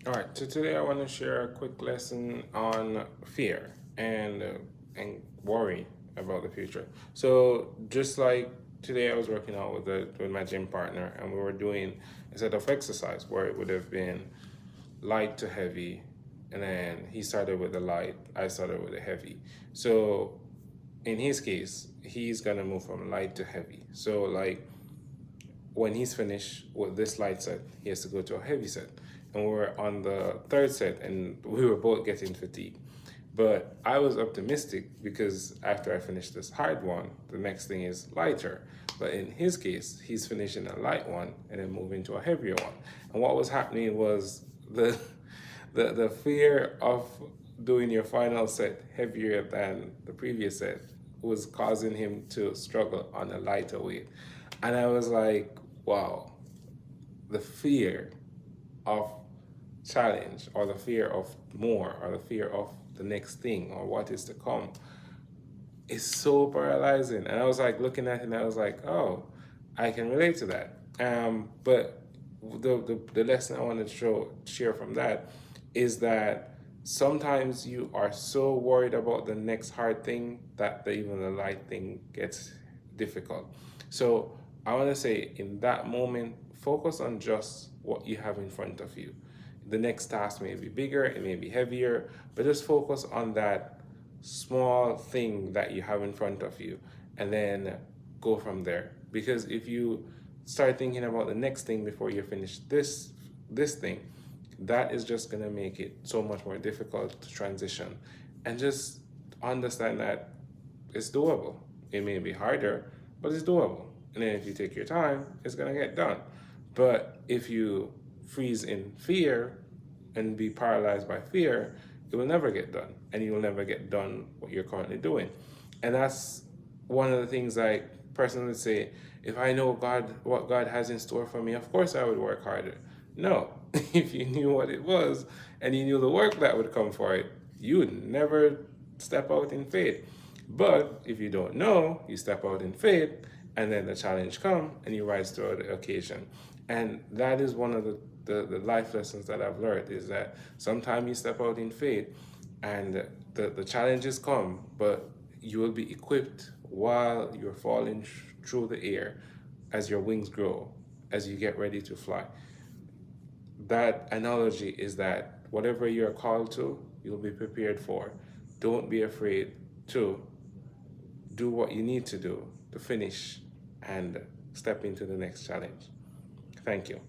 All right, so today I want to share a quick lesson on fear and worry about the future. So just like today, I was working out with my gym partner, and we were doing a set of exercise where it would have been light to heavy, and then he started with the light, I started with the heavy. So in his case, he's gonna move from light to heavy. So like when he's finished with this light set, he has to go to a heavy set. And we were on the third set and we were both getting fatigued. But I was optimistic because after I finished this hard one, the next thing is lighter. But in his case, he's finishing a light one and then moving to a heavier one. And what was happening was the fear of doing your final set heavier than the previous set was causing him to struggle on a lighter weight. And I was like, wow, the fear of challenge or the fear of more or the fear of the next thing or what is to come is so paralyzing. And I was like looking at it and I was like, oh, I can relate to that. But the lesson I want to share from that is that sometimes you are so worried about the next hard thing that even the light thing gets difficult. So I want to say in that moment, focus on just what you have in front of you. The next task may be bigger, it may be heavier, but just focus on that small thing that you have in front of you and then go from there. Because if you start thinking about the next thing before you finish this thing, that is just going to make it so much more difficult to transition. And just understand that it's doable. It may be harder, but it's doable. And then if you take your time, it's going to get done. But if you freeze in fear and be paralyzed by fear, it will never get done. And you will never get done what you're currently doing. And that's one of the things I personally say, if I know God, what God has in store for me, of course I would work harder. No, if you knew what it was and you knew the work that would come for it, you would never step out in faith. But if you don't know, you step out in faith, and then the challenge come and you rise to the occasion. And that is one of the life lessons that I've learned is that sometimes you step out in faith and the challenges come, but you will be equipped while you're falling through the air as your wings grow, as you get ready to fly. That analogy is that whatever you're called to, you'll be prepared for. Don't be afraid to do what you need to do to finish and step into the next challenge. Thank you.